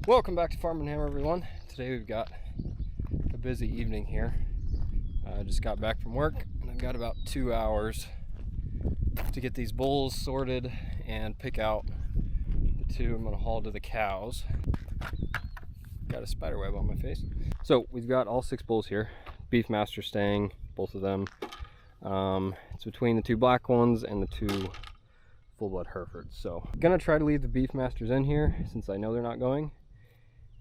Welcome back to Farm and Hammer, everyone. Today we've got a busy evening here. I just got back from work and I've got about 2 hours to get these bulls sorted and pick out the two I'm going to haul to the cows. Got a spider web on my face. So we've got all 6 bulls here. Beefmaster staying, both of them. It's between the 2 black ones and the 2 full-blood Herefords. So I'm gonna try to leave the Beefmasters in here since I know they're not going.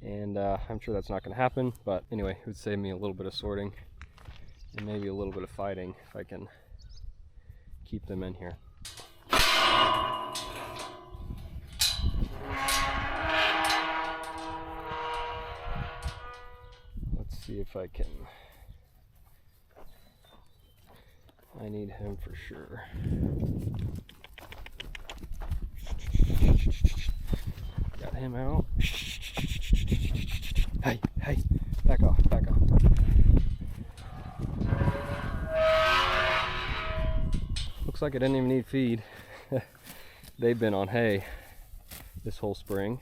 And I'm sure that's not going to happen, but anyway, it would save me a little bit of sorting and maybe a little bit of fighting if I can keep them in here. Let's see if I can. I need him for sure. Got him out. Hey, back off, back off. Looks like I didn't even need feed. They've been on hay this whole spring,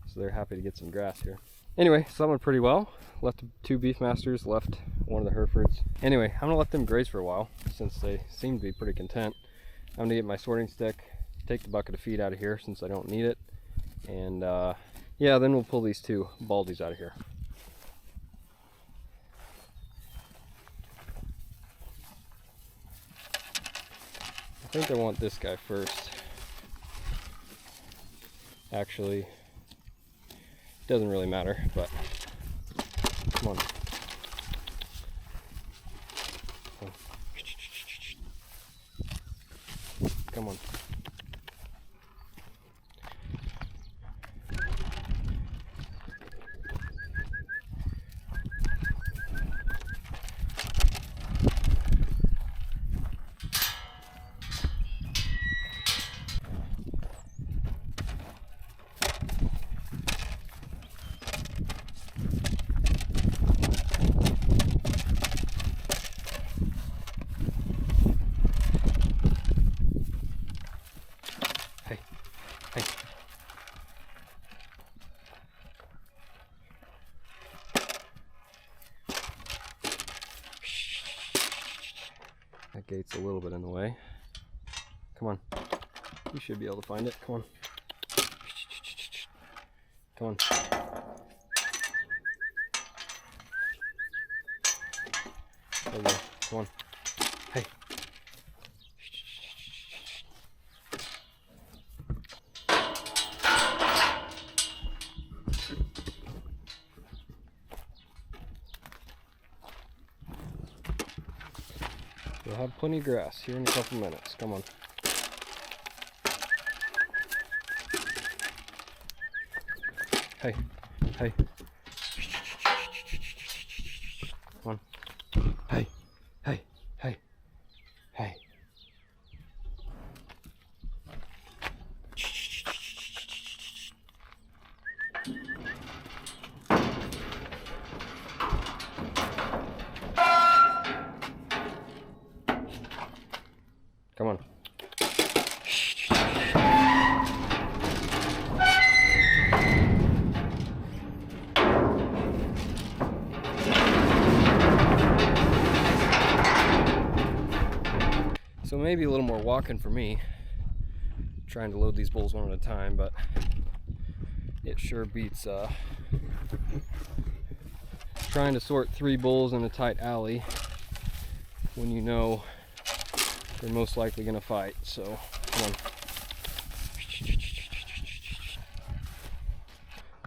so they're happy to get some grass here. Anyway, so that went pretty well. Left 2 Beefmasters, left one of the Herefords. Anyway, I'm gonna let them graze for a while since they seem to be pretty content. I'm gonna get my sorting stick, take the bucket of feed out of here since I don't need it, and yeah, then we'll pull these 2 baldies out of here. I think I want this guy first. Actually, doesn't really matter, but come on. Come on. That gate's a little bit in the way. Come on. You should be able to find it. Come on. Come on. There we go. Come on. Hey. We'll have plenty of grass here in a couple minutes. Come on. Hey, hey. Come on. Hey, hey, hey, hey. Come on. So maybe a little more walking for me, trying to load these bulls one at a time, but it sure beats trying to sort 3 bulls in a tight alley when you know they're most likely going to fight. So come on.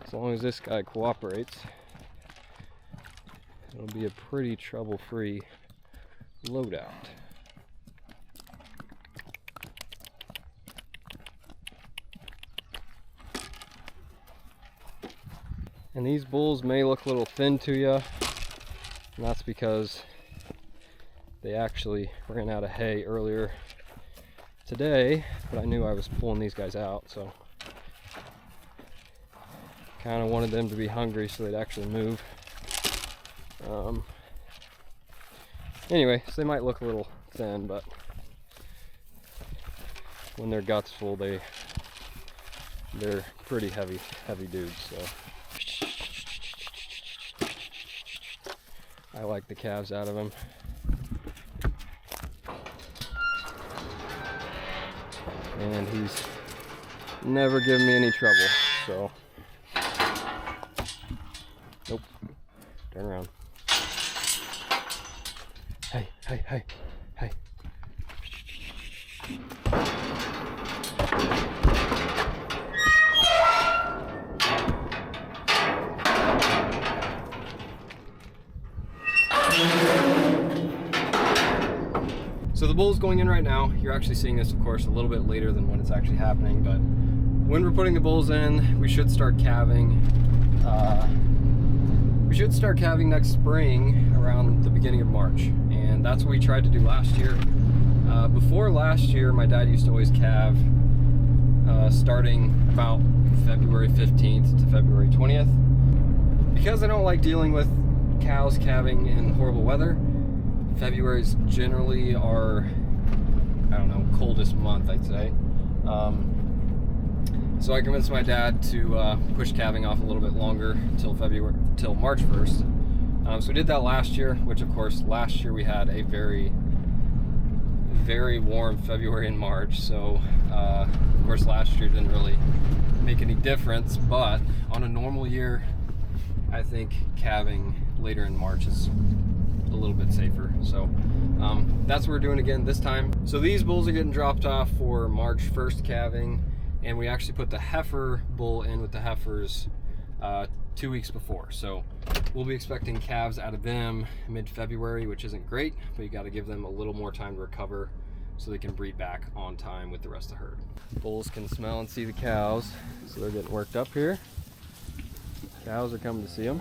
As long as this guy cooperates, it'll be a pretty trouble-free loadout. And these bulls may look a little thin to you, and that's because they actually ran out of hay earlier today, but I knew I was pulling these guys out, so kind of wanted them to be hungry so they'd actually move. Anyway, so they might look a little thin, but when their gut's full, they they're pretty heavy dudes, so I like the calves out of them. And he's never given me any trouble, so nope. Turn around. Hey, hey, hey, hey. So the bull's going in right now. You're actually seeing this, of course, a little bit later than when it's actually happening, but when we're putting the bulls in, we should start calving. We should start calving next spring around the beginning of March, and that's what we tried to do last year. Before last year, my dad used to always calve starting about February 15th to February 20th. Because I don't like dealing with cows calving in horrible weather, February's generally our, I don't know, coldest month, I'd say. So I convinced my dad to push calving off a little bit longer till March 1st. So we did that last year, which of course last year we had a very warm February and March. So of course last year didn't really make any difference, but on a normal year, I think calving later in March is a little bit safer. So that's what we're doing again this time. So these bulls are getting dropped off for March 1st calving, and we actually put the heifer bull in with the heifers 2 weeks before. So we'll be expecting calves out of them mid-February, which isn't great, but you got to give them a little more time to recover so they can breed back on time with the rest of the herd. Bulls can smell and see the cows, so they're getting worked up here. Cows are coming to see them.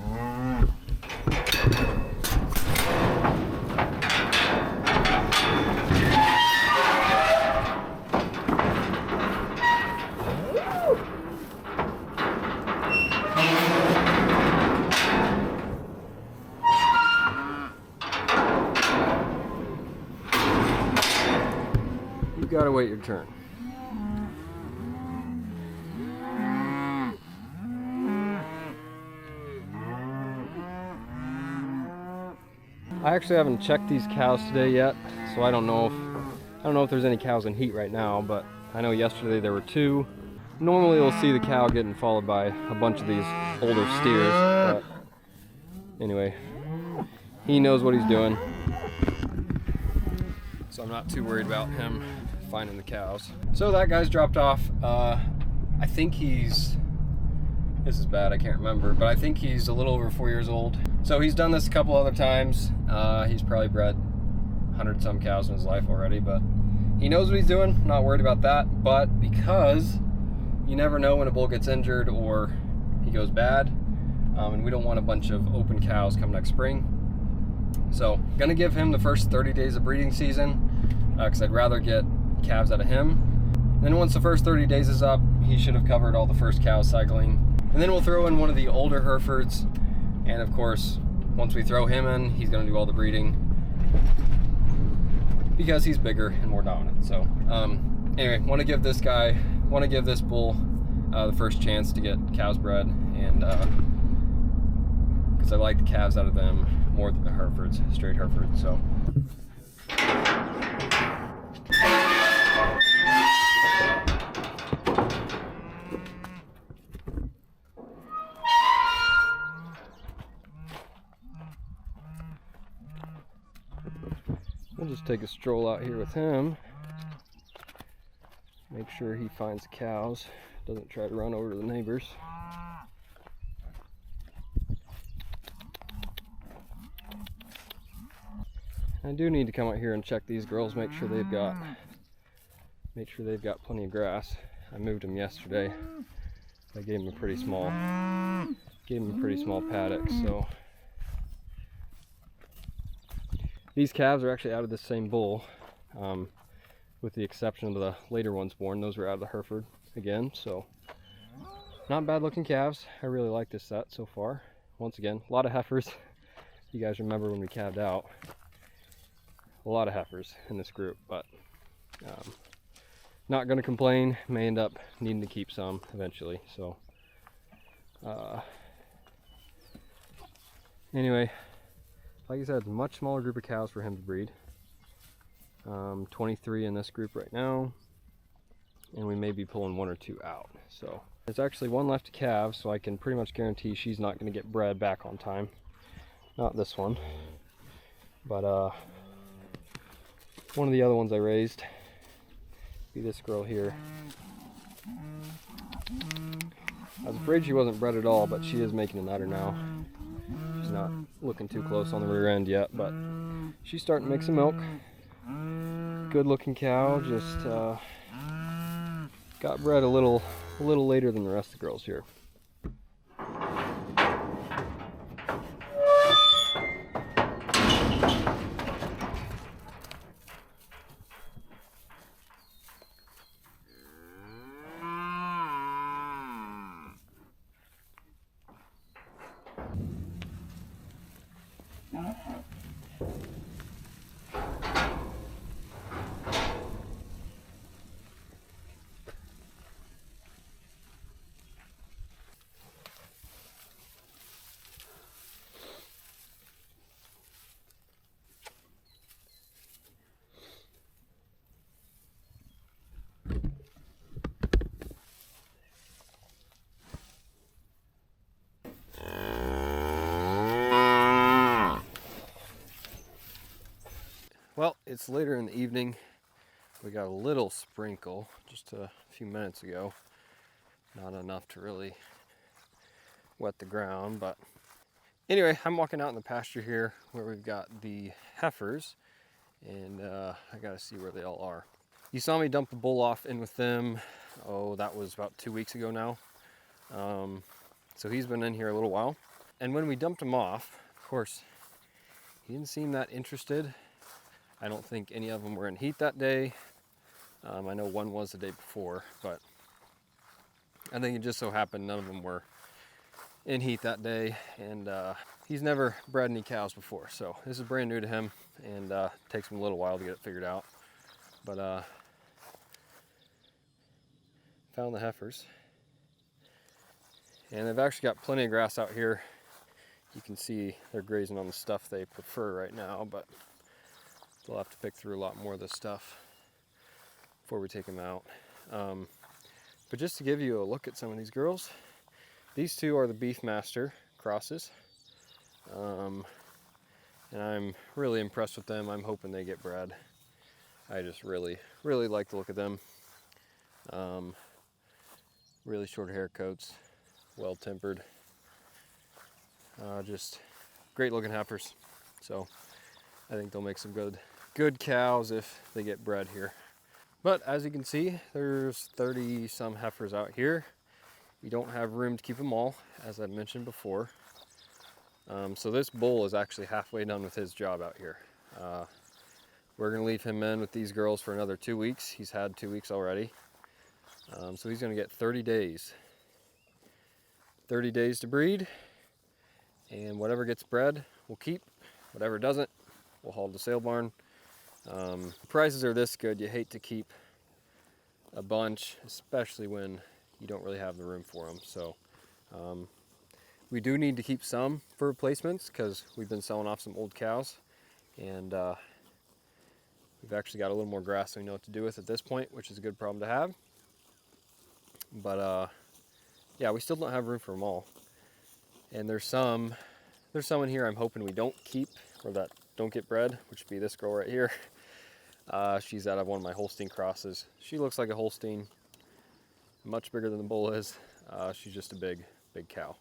You've got to wait your turn. I actually haven't checked these cows today yet, so I don't know if there's any cows in heat right now, but I know yesterday there were 2. Normally you'll see the cow getting followed by a bunch of these older steers, but anyway, he knows what he's doing, so I'm not too worried about him finding the cows. So that guy's dropped off. I think this is bad, I can't remember, but I think he's a little over 4 years old. So he's done this a couple other times. He's probably bred 100 some cows in his life already, but he knows what he's doing. Not worried about that, but because you never know when a bull gets injured or he goes bad, and we don't want a bunch of open cows come next spring. So gonna give him the first 30 days of breeding season, because I'd rather get calves out of him. Then once the first 30 days is up, he should have covered all the first cows cycling. And then we'll throw in one of the older Herefords. And of course, once we throw him in, he's gonna do all the breeding because he's bigger and more dominant. So anyway, want to give this bull the first chance to get cows bred, and because I like the calves out of them more than the Herefords, straight Herefords. So we'll just take a stroll out here with him. Make sure he finds the cows, doesn't try to run over to the neighbors. I do need to come out here and check these girls, make sure they've got plenty of grass. I moved them yesterday. I gave them a pretty small paddock, so these calves are actually out of the same bull, with the exception of the later ones born. Those were out of the Hereford again, so not bad looking calves. I really like this set so far. Once again, a lot of heifers. You guys remember when we calved out, a lot of heifers in this group, but Not gonna complain. May end up needing to keep some eventually. So anyway, like I said, much smaller group of cows for him to breed. 23 in this group right now, and we may be pulling 1 or 2 out. So there's actually 1 left to calve, so I can pretty much guarantee she's not going to get bred back on time. Not this one, but one of the other ones I raised, be this girl here. I was afraid she wasn't bred at all, but she is making an udder now. She's not looking too close on the rear end yet, but she's starting to make some milk. Good looking cow, just got bred a little later than the rest of the girls here. Well, it's later in the evening. We got a little sprinkle just a few minutes ago. Not enough to really wet the ground, but anyway, I'm walking out in the pasture here where we've got the heifers, and I gotta see where they all are. You saw me dump the bull off in with them, oh, that was about 2 weeks ago now. So he's been in here a little while. And when we dumped him off, of course, he didn't seem that interested. I don't think any of them were in heat that day. I know one was the day before, but I think it just so happened none of them were in heat that day. And he's never bred any cows before, so this is brand new to him, and takes him a little while to get it figured out. But found the heifers, and they've actually got plenty of grass out here. You can see they're grazing on the stuff they prefer right now, but they'll have to pick through a lot more of this stuff before we take them out. But just to give you a look at some of these girls, these two are the Beefmaster crosses, and I'm really impressed with them. I'm hoping they get bred. I just really like the look of them. Really short hair coats, well tempered, just great looking heifers. So I think they'll make some good cows if they get bred here. But as you can see, there's 30 some heifers out here. We don't have room to keep them all, as I mentioned before. So this bull is actually halfway done with his job out here. We're gonna leave him in with these girls for another 2 weeks. He's had 2 weeks already. So he's gonna get 30 days. 30 days to breed, and whatever gets bred, we'll keep. Whatever doesn't, we'll haul to the sale barn. Prices are this good, you hate to keep a bunch, especially when you don't really have the room for them. So we do need to keep some for replacements because we've been selling off some old cows, and we've actually got a little more grass than we know what to do with at this point, which is a good problem to have. But yeah, we still don't have room for them all. And there's some in here I'm hoping we don't keep, or that don't get bred, which would be this girl right here. She's out of one of my Holstein crosses. She looks like a Holstein, much bigger than the bull is. She's just a big cow,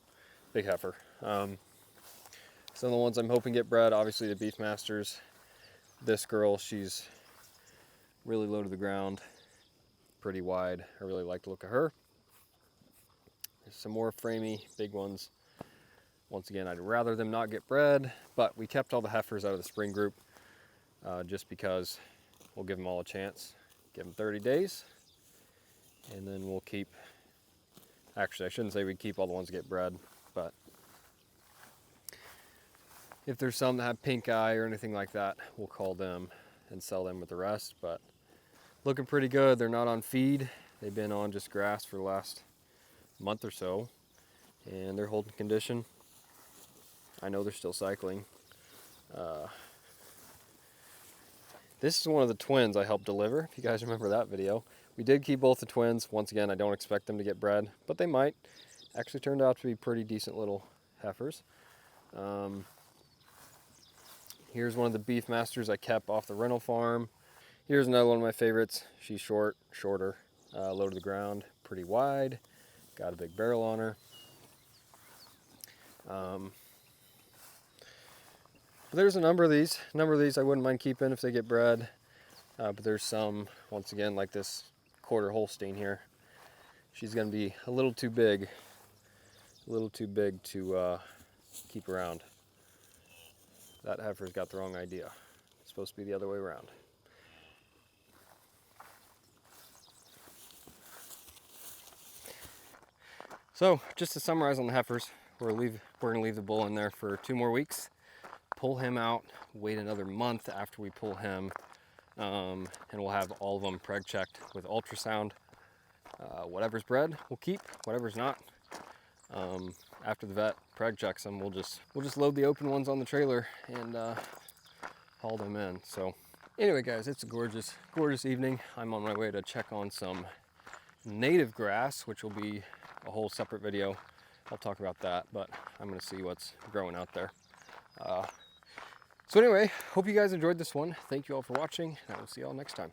big heifer. Some of the ones I'm hoping get bred, obviously the Beefmasters. This girl, she's really low to the ground, pretty wide. I really like the look of her. There's some more framey, big ones. Once again, I'd rather them not get bred, but we kept all the heifers out of the spring group just because we'll give them all a chance. Give them 30 days, and then we'll keep, actually I shouldn't say we keep all the ones that get bred, but if there's some that have pink eye or anything like that, we'll call them and sell them with the rest. But looking pretty good. They're not on feed. They've been on just grass for the last month or so, and they're holding condition. I know they're still cycling. This is one of the twins I helped deliver, if you guys remember that video. We did keep both the twins. Once again, I don't expect them to get bred, but they might. Actually turned out to be pretty decent little heifers. Here's one of the beef masters I kept off the rental farm. Here's another one of my favorites. She's shorter, low to the ground, pretty wide, got a big barrel on her. But there's a number of these I wouldn't mind keeping if they get bred. But there's some, once again, like this quarter Holstein here. She's gonna be a little too big to keep around. That heifer's got the wrong idea. It's supposed to be the other way around. So just to summarize on the heifers, we're gonna leave the bull in there for 2 more weeks. Pull him out, wait another month after we pull him, and we'll have all of them preg checked with ultrasound. Whatever's bred, we'll keep. Whatever's not, after the vet preg checks them, we'll just load the open ones on the trailer and haul them in. So anyway, guys, it's a gorgeous evening. I'm on my way to check on some native grass, which will be a whole separate video. I'll talk about that, but I'm gonna see what's growing out there. So anyway, hope you guys enjoyed this one. Thank you all for watching, and I will see you all next time.